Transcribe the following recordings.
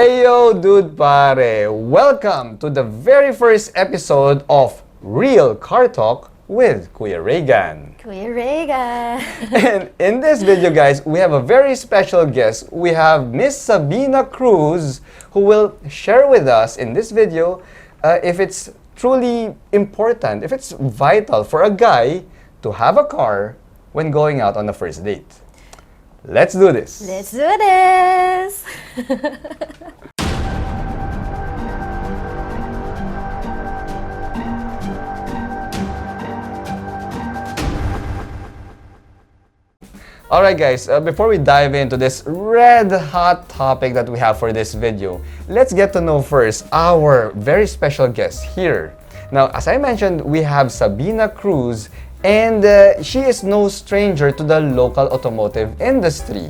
Ayo, dude pare! Welcome to the very first episode of Real Car Talk with Kuya Reagan. Kuya Reagan. And in this video, guys, we have a very special guest. We have Miss Sabina Cruz, who will share with us in this video if it's truly important, if it's vital for a guy to have a car when going out on the first date. Let's do this. Let's do this. Alright guys, before we dive into this red hot topic that we have for this video, let's get to know first our very special guest here. Now, as I mentioned, we have Sabina Cruz, and she is no stranger to the local automotive industry.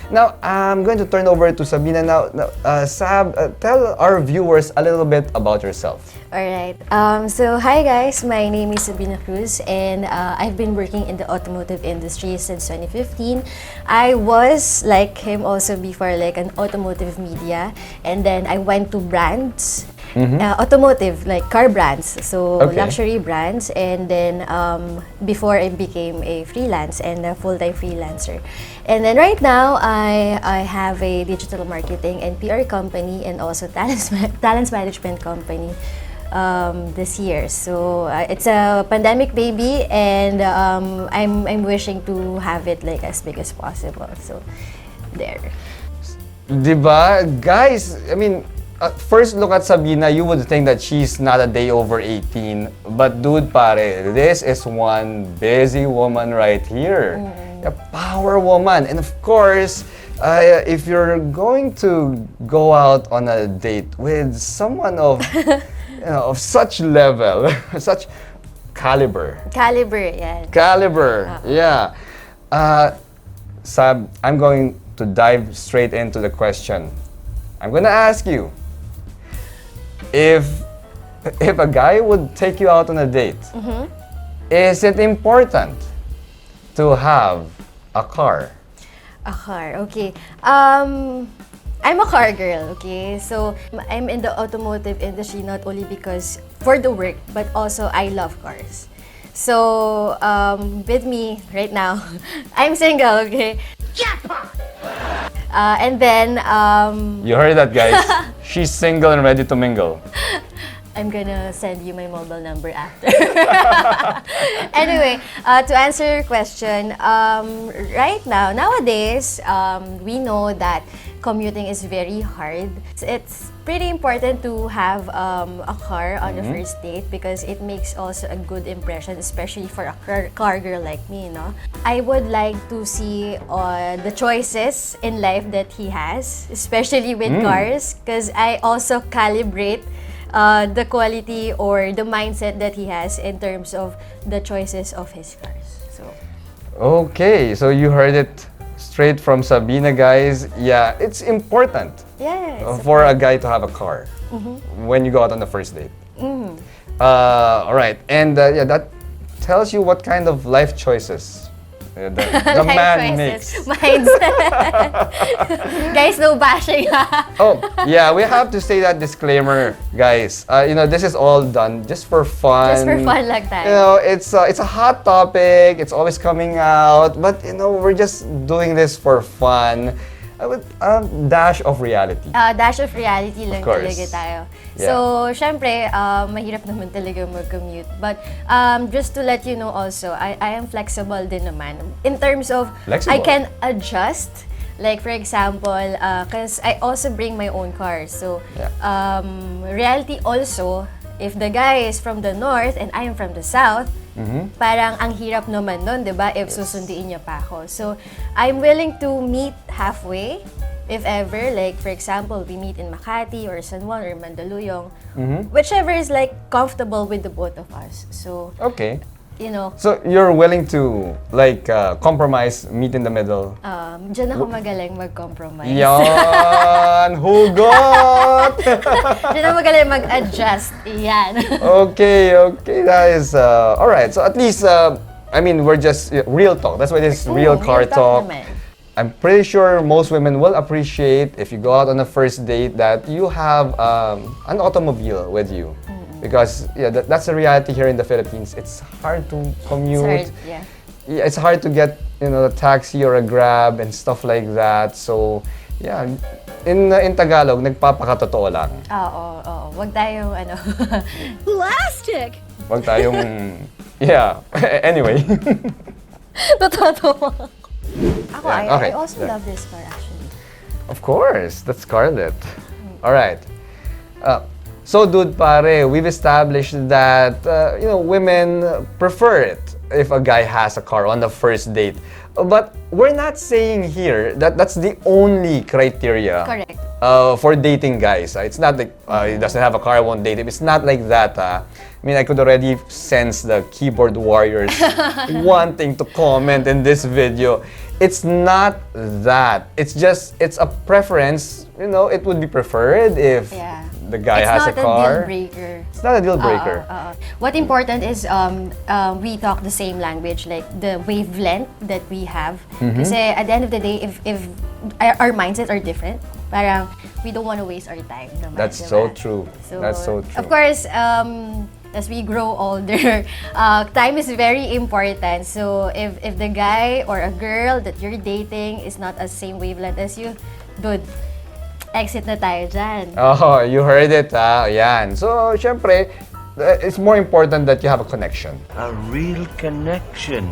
Now, I'm going to turn over to Sabina now. Sab, tell our viewers a little bit about yourself. Alright. So, hi guys. My name is Sabina Cruz, and I've been working in the automotive industry since 2015. I was like him also before, like an automotive media, and then I went to brands. Automotive, like car brands, so Okay. luxury brands, and then before I became a freelance and a full-time freelancer. And then right now, I have a digital marketing and PR company and also talents management company this year. So it's a pandemic baby, and I'm wishing to have it like as big as possible. So there. Diba? Guys, I mean, at first look at Sabina, you would think that she's not a day over 18. But dude pare, this is one busy woman right here. A power woman. And of course, if you're going to go out on a date with someone of, of such level, such caliber. Caliber, Yeah. Sab, I'm going to dive straight into the question. I'm gonna ask you, if a guy would take you out on a date, is it important to have a car? A car, okay. I'm a car girl, okay? So, I'm in the automotive industry not only because for the work, but also I love cars. So, with me right now, I'm single, okay? And then, You heard that, guys. She's single and ready to mingle. I'm gonna send you my mobile number after. Anyway, to answer your question, right now, nowadays, we know that commuting is very hard. It's pretty important to have a car on the first date because it makes also a good impression, especially for a car girl like me, you know. I would like to see the choices in life that he has, especially with cars, because I also calibrate the quality or the mindset that he has in terms of the choices of his cars. So, Okay, so you heard it straight from Sabina, guys. Yeah, it's important yeah, it's for a guy to have a car when you go out on the first date. All right, and yeah, that tells you what kind of life choices the life man choices. makes. Mindset. Guys, no bashing. Oh, yeah, we have to say that disclaimer, guys. This is all done just for fun. Just for fun lang tayo. You know, it's a hot topic. It's always coming out, but we're just doing this for fun. With a dash of reality. Dash of reality lang course. talaga tayo. Yeah. So, syempre, mahirap naman talaga mag-commute. But just to let you know also, I am flexible din naman. In terms of, Flexible? I can adjust. Like, for example, because I also bring my own car. So, Yeah. reality also, if the guy is from the north and I am from the south, parang ang hirap naman nun, di ba? If susunduin niya pa ako. So, I'm willing to meet halfway. If ever, like for example, we meet in Makati or San Juan or Mandaluyong. Whichever is like comfortable with the both of us. So, Okay. you know, So you're willing to compromise, meet in the middle. Diyan ako magaling mag-compromise. Yan! Hugot! Diyan ako magaling mag-adjust. Yan. Okay, that is all right. So at least we're just real talk. That's why this is real car talk. naman. I'm pretty sure most women will appreciate if you go out on a first date that you have an automobile with you. Because yeah, that's the reality here in the Philippines. It's hard to commute. It's hard, yeah. Yeah, it's hard to get, a taxi or a Grab and stuff like that. So, yeah, in Tagalog, nagpapakatotoo lang. Oo. Wag tayong ano. Plastic! Wag tayong, yeah. Anyway. Totoo. Ako, Yeah, okay. I also Yeah. love this car actually. Of course, that's Scarlett. All right. So, dude, pare, we've established that women prefer it if a guy has a car on the first date. But we're not saying here that that's the only criteria. Correct. For dating guys. It's not like he doesn't have a car, I won't date him. It's not like that. I mean, I could already sense the keyboard warriors wanting to comment in this video. It's not that. It's a preference. It would be preferred if Yeah. the guy It's has not a car. deal breaker. It's not a deal breaker. What important is we talk the same language, like the wavelength that we have. Mm-hmm. Kasi at the end of the day, if our mindsets are different, parang we don't want to waste our time. Naman, That's diba? so true. That's so true. Of course, as we grow older, time is very important. So if the guy or a girl that you're dating is not as same wavelength as you, dude, exit na tayo dyan. Oh, you heard it, Yan. So, syempre, it's more important that you have a connection. A real connection.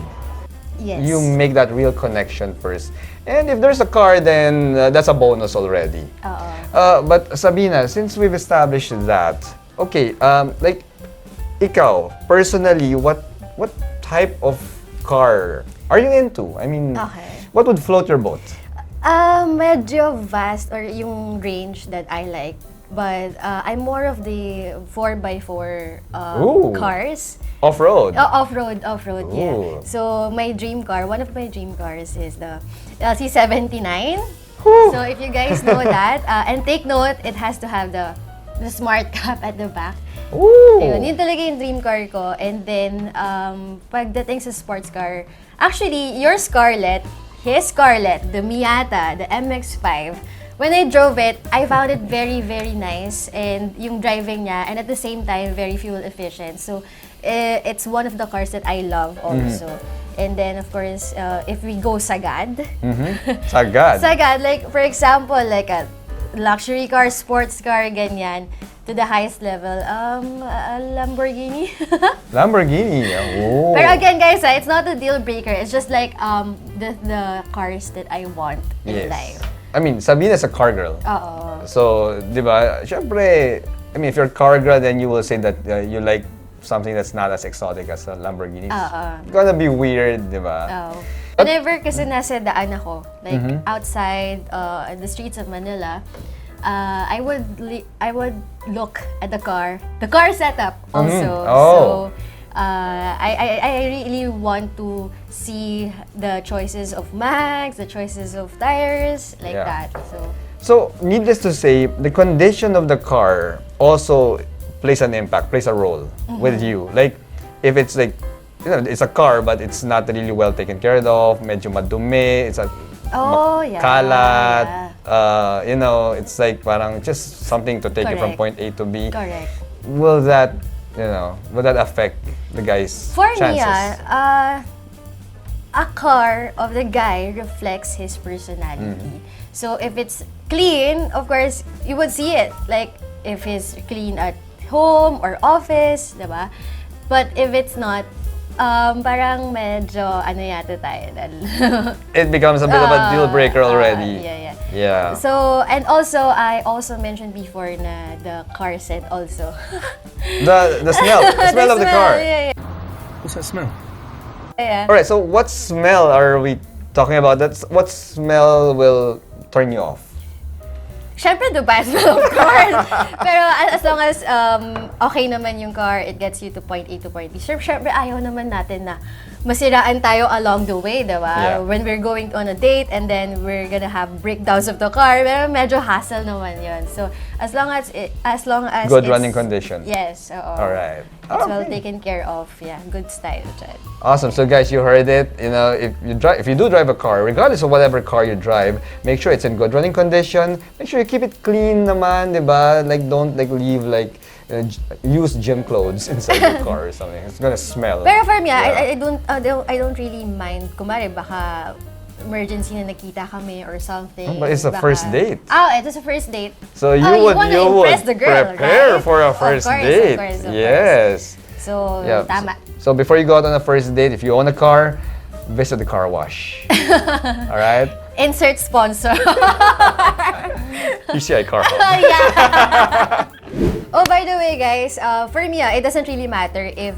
Yes. You make that real connection first. And if there's a car, then that's a bonus already. But Sabina, since we've established that, okay, like, ikaw, personally, what type of car are you into? I mean, Okay. what would float your boat? Medyo vast or yung range that I like. But I'm more of the 4x4 Ooh. cars. Off-road? Off-road, Ooh. yeah. So my dream car, one of my dream cars is the LC79. Whew. So if you guys know that, and take note, it has to have the smart cap at the back. Ooh. Ayun, yun talaga yung dream car ko. And then, pagdating sa sports car, actually, your Scarlett, his Scarlett, the Miata, the MX-5, when I drove it, I found it very, very nice. And yung driving niya, and at the same time, very fuel efficient. So, it's one of the cars that I love also. And then, of course, if we go sagad, Sagad. sagad, like, for example, like a luxury car, sports car, ganyan, to the highest level, a Lamborghini. Lamborghini. Oh. Pero again, guys, it's not a deal breaker. It's just like the cars that I want in life. I mean, Sabina's a car girl. Oo. So, di ba, syempre, I mean, if you're a car girl, then you will say that you like something that's not as exotic as a Lamborghini. It's gonna be weird, di ba? Oh. Whenever kasi nasa daan ako, like outside the streets of Manila, I would look at the car setup also. Oh. So I really want to see the choices of mags, the choices of tires, like Yeah. that. So, needless to say, the condition of the car also plays an impact, plays a role with you. Like, if it's like, it's a car, but it's not really well taken care of, medyo madumi, it's a Yeah. kalat, it's like parang just something to take you from Correct. point A to B. Correct. Will that affect the guy's For me, chances? a car of the guy reflects his personality. So if it's clean, of course, you would see it. Like if he's clean at home or office, diba? But if it's not, parang medyo ano yata tayo. It becomes a bit of a deal breaker already. Yeah. So, and also, I also mentioned before na the car scent also. The smell, the smell of the car. Yeah. What's that smell? Yeah. All right. So what smell are we talking about? What smell will turn you off? Siyempre, the bad smell, of course. Pero as long as okay naman yung car, it gets you to point A to point B. Siyempre, ayaw naman natin na masiraan tayo along the way, diba? Yeah. When we're going on a date and then we're gonna have breakdowns of the car, pero medyo hassle naman yun. So, as long as Good it's- running condition. Yes, oo. Alright. It's well taken care of. Yeah, good style dyan. Awesome. So guys, you heard it. You know, if you do drive a car, regardless of whatever car you drive, make sure it's in good running condition. Make sure you keep it clean naman, 'di ba? Like don't leave used gym clothes inside the car or something. It's gonna smell. Pero for me, Yeah. I don't really mind. Kumari, baka emergency na nakita kami or something. But it's a Baka- first date. Oh, it was a first date. So you Oh, would wanna impress the girl, prepare right? for a Of first course, date. Of course. Yes. So, Yeah. tama. So before you go out on a first date, if you own a car, visit the car wash. All right? Insert sponsor. PCI Car Hub. Yeah. Oh, by the way, guys, for me, it doesn't really matter if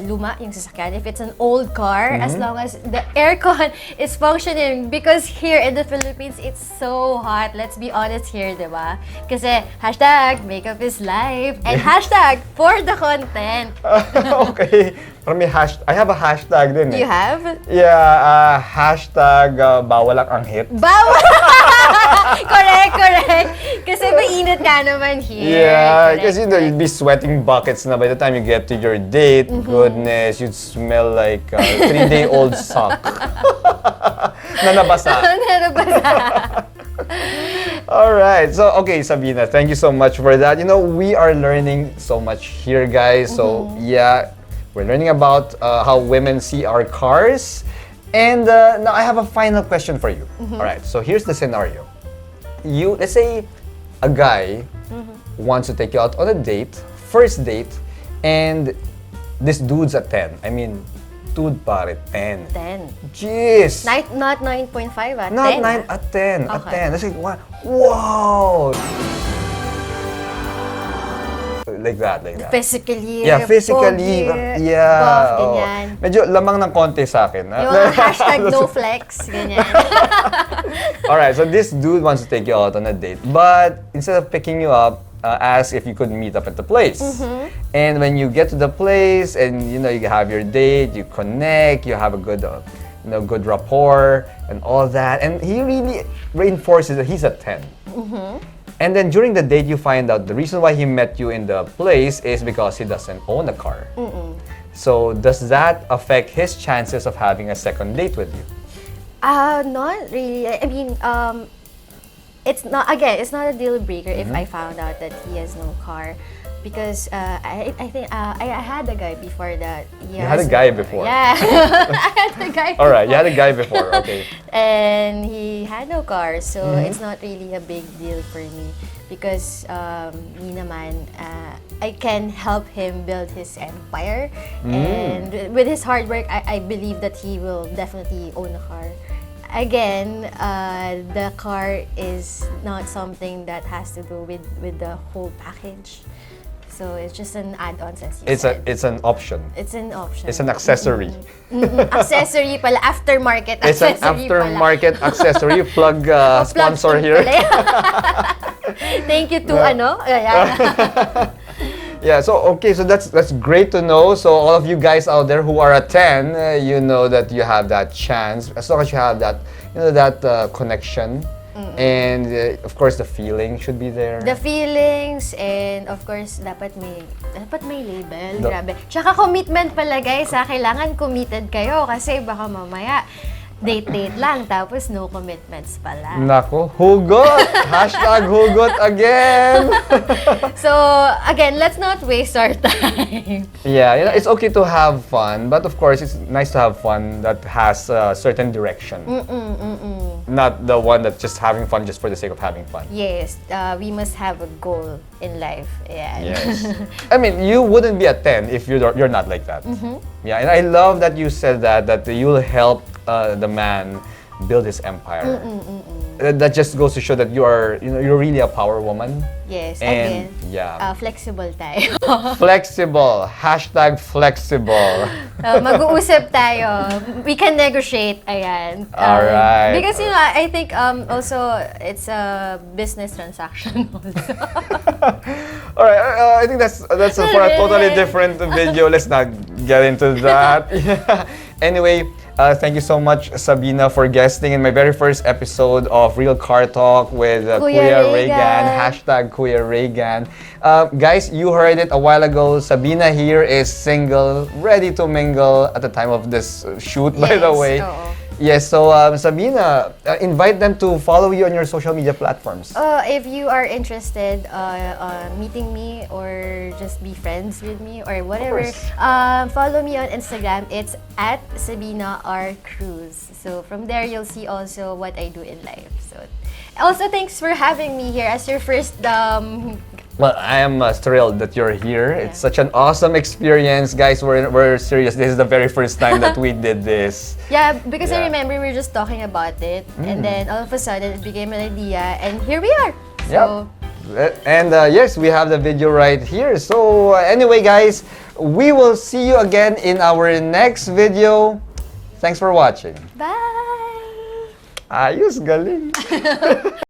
luma yung sasakyan, if it's an old car, as long as the aircon is functioning. Because here in the Philippines, it's so hot. Let's be honest here, di ba? Kasi hashtag makeup is life and hashtag for the content. Okay. Parang may I have a hashtag din eh. You have? Yeah, hashtag bawal ang anghit. Bawal! correct. Kasi mainit nga naman here. Yeah, Correct, because you know, you'd be sweating buckets na by the time you get to your date. Goodness, you'd smell like a 3-day-old sock. Na nabasa. Alright, so okay, Sabina, thank you so much for that. You know, we are learning so much here, guys. So, yeah, we're learning about how women see our cars. And now I have a final question for you. Alright, so here's the scenario. Let's say a guy wants to take you out on a date, first date, and this dude's a 10. I mean, dude pare, 10. 10. Jeez! Not 9.5 at Not 10. 9, a 10. A Okay. 10. That's like, wow! Like that. Physically, Yeah, physically. pogi, Yeah. buff, oo. ganyan. Medyo lamang ng konti sa akin. Yung mga hashtag no flex, ganyan. Alright, so this dude wants to take you out on a date, but instead of picking you up, ask if you could meet up at the place. And when you get to the place, and you know you have your date, you connect, you have a good, good rapport, and all that, and he really reinforces that he's a 10. And then during the date, you find out the reason why he met you in the place is because he doesn't own a car. So does that affect his chances of having a second date with you? Not really. I mean, it's not a deal breaker if I found out that he has no car. Because I think I had a guy before that. You had a guy before? Yeah. I had a guy before. Alright, you had a guy before, okay. And he had no car, so it's not really a big deal for me. Because me naman, I can help him build his empire. And with his hard work, I believe that he will definitely own a car. Again, the car is not something that has to do with the whole package. So it's just an add-on, as you said. It's an option. It's an option. It's an accessory. Accessory pala, aftermarket It's an accessory pala. aftermarket accessory. Plug Oh, plug sponsor in here. pala. Thank you to Yeah, so okay, so that's great to know. So all of you guys out there who are a 10, you know that you have that chance as long as you have that, connection, and of course the feeling should be there. The feelings and of course dapat may label. The- Grabe. Tsaka commitment pala guys, kailangan committed kayo kasi baka mamaya date lang tapos no commitments pala. Nako, hugot! Hashtag hugot again! So again, let's not waste our time. Yeah, it's okay to have fun, but of course it's nice to have fun that has a certain direction. Not the one that's just having fun just for the sake of having fun. Yes, we must have a goal in life. Yeah. Yes. I mean, you wouldn't be a 10 if you're not like that. Yeah, and I love that you said that you'll help the man build his empire. That just goes to show that you're really a power woman. Yes, And, again, yeah. flexible tayo. Flexible. Hashtag flexible. Mag-uusap tayo. We can negotiate. Ayan. Alright. Because, I think also it's a business transaction also. All right, I think that's for a totally different video. Let's not get into that. Yeah. Anyway, thank you so much, Sabina, for guesting in my very first episode of Real Car Talk with Kuya Kuya Reagan. Reagan. Hashtag Kuya Reagan. Guys, you heard it a while ago. Sabina here is single, ready to mingle at the time of this shoot, by the Yes, way. oo. Yes, so Sabina, invite them to follow you on your social media platforms. If you are interested meeting me or just be friends with me or whatever, course. follow me on Instagram. It's at Sabina R. Cruz. So from there, you'll see also what I do in life. So also, thanks for having me here as your first Well, I am thrilled that you're here. It's such an awesome experience. Guys, we're serious. This is the very first time that we did this. Yeah, because I Yeah. remember we were just talking about it, and then all of a sudden it became an idea, and here we are. Yep. So, And yes, we have the video right here. So anyway, guys, we will see you again in our next video. Thanks for watching. bye! Ayos, galing.